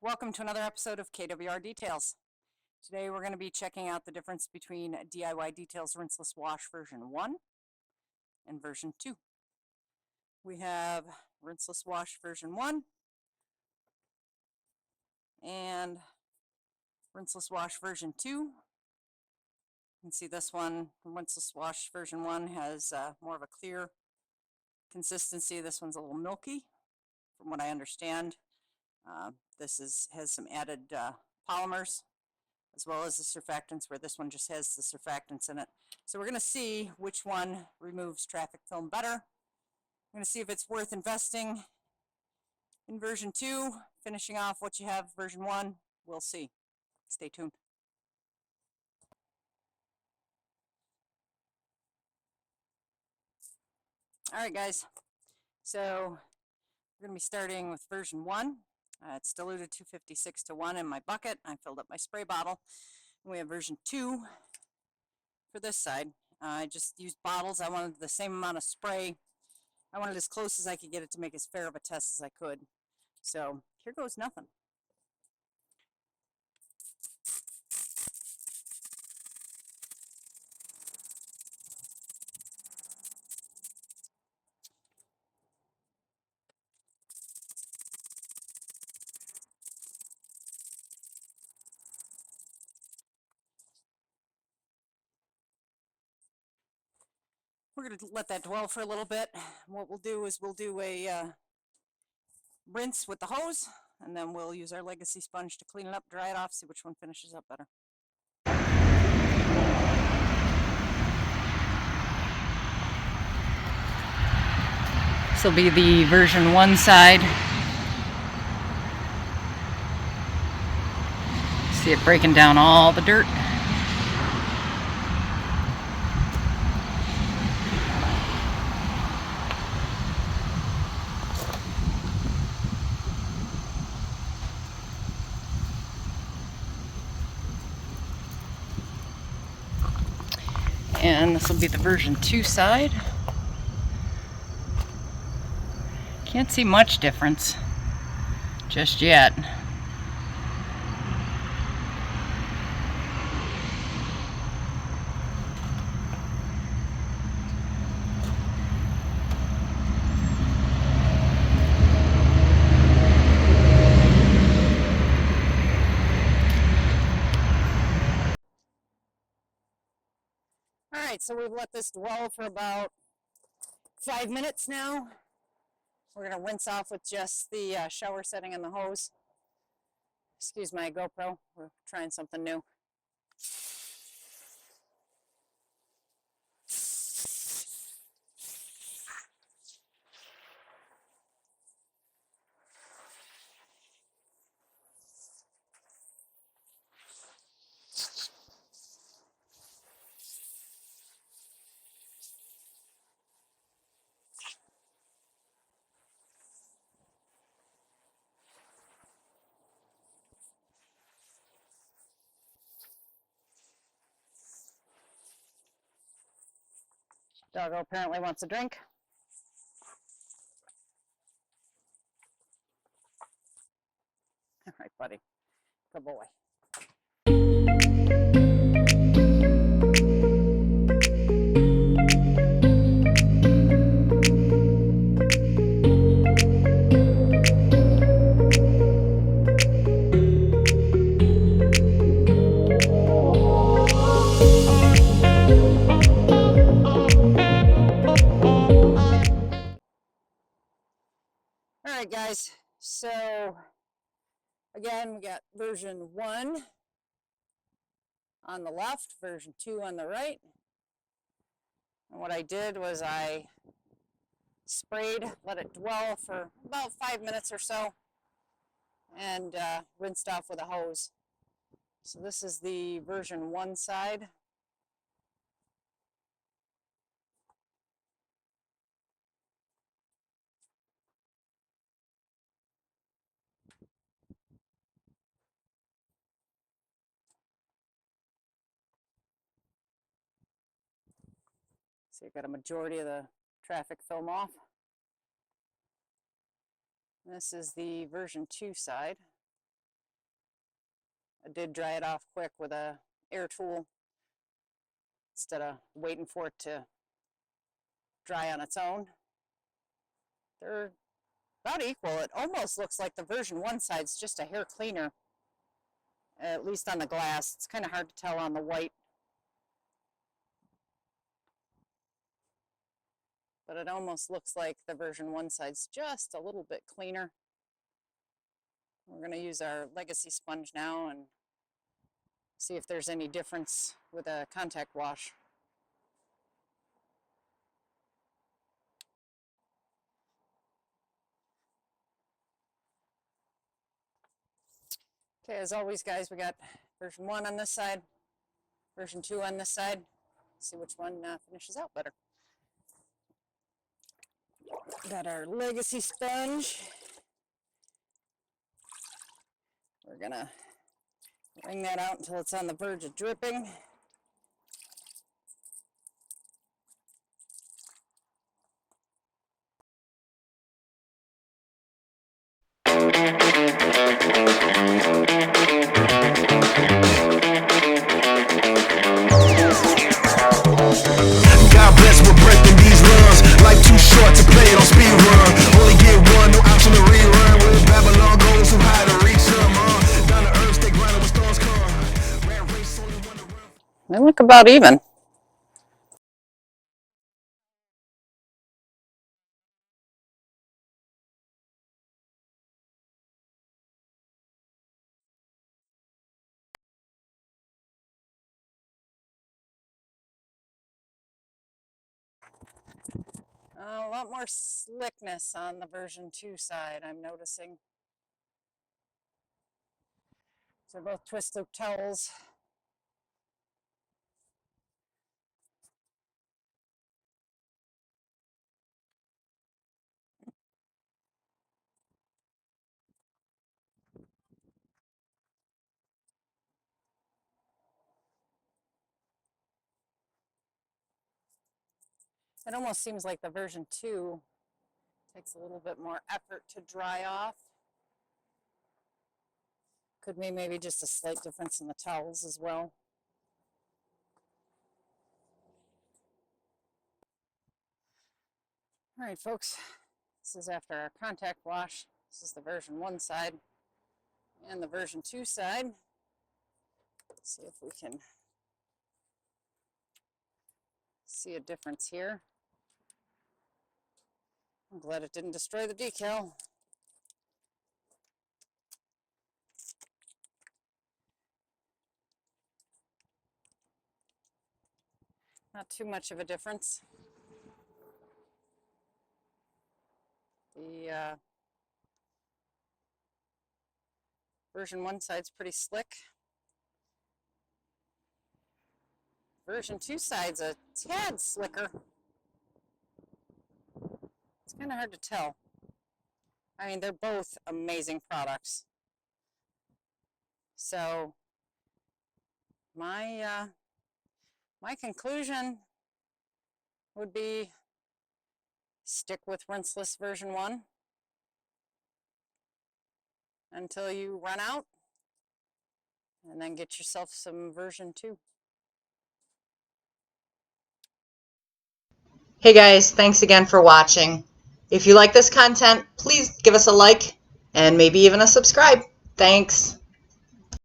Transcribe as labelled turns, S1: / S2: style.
S1: Welcome to another episode of KWR Details. Today we're going to be checking out the difference between DIY Details Rinseless Wash version 1 and version 2. We have Rinseless Wash version 1 and Rinseless Wash version 2. You can see this one, Rinseless Wash version 1 has more of a clear consistency. This one's a little milky from what I understand. This has some added polymers as well as the surfactants, where this one just has the surfactants in it. So we're going to see which one removes traffic film better. I'm going to see if it's worth investing in version 2, finishing off what you have version 1. We'll see. Stay tuned. All right, guys. So we're going to be starting with version 1. It's diluted 256 to 1 in my bucket. I filled up my spray bottle. And we have version 2 for this side. I just used bottles. I wanted the same amount of spray. I wanted as close as I could get it to make as fair of a test as I could. So here goes nothing. We're going to let that dwell for a little bit. What we'll do is we'll do a rinse with the hose, and then we'll use our legacy sponge to clean it up, dry it off, see which one finishes up better. This will be the version 1 side. See it breaking down all the dirt. And this will be the version 2 side. Can't see much difference just yet. Alright, so we've let this dwell for about 5 minutes now. We're going to rinse off with just the shower setting and the hose. Excuse my GoPro, we're trying something new. Doggo apparently wants a drink. All right, buddy. Good boy. Alright guys, so again we got version 1 on the left, version 2 on the right. And what I did was I sprayed, let it dwell for about 5 minutes or so, and rinsed off with a hose. So this is the version 1 side. So you've got a majority of the traffic film off. This is the version 2 side. I did dry it off quick with a air tool instead of waiting for it to dry on its own. They're about equal. It almost looks like the version 1 side's just a hair cleaner, at least on the glass. It's kind of hard to tell on the white. But it almost looks like the version 1 side's just a little bit cleaner. We're going to use our legacy sponge now and see if there's any difference with a contact wash. Okay, as always, guys, we got version 1 on this side, version 2 on this side. Let's see which one finishes out better. Got our legacy sponge. We're gonna wring that out until it's on the verge of dripping.
S2: God bless, we're breaking these runs. Life too short to play it on speed run. Only get one, no option to rerun. Where Babylon goes, too high to reach some. Down to earth, stay grinding when storms come. Rat race, only one to run.
S1: They look about even. A lot more slickness on the version 2 side, I'm noticing. So both twist loop towels. It almost seems like the version 2 takes a little bit more effort to dry off. Could be maybe just a slight difference in the towels as well. All right, folks, this is after our contact wash. This is the version 1 side and the version 2 side. Let's see if we can see a difference here. I'm glad it didn't destroy the decal. Not too much of a difference. The version 1 side's pretty slick. Version 2 side's a tad slicker. It's kind of hard to tell. I mean, they're both amazing products. So my conclusion would be stick with Rinseless version 1 until you run out, and then get yourself some version 2.
S3: Hey guys, thanks again for watching. If you like this content, please give us a like and maybe even a subscribe. Thanks.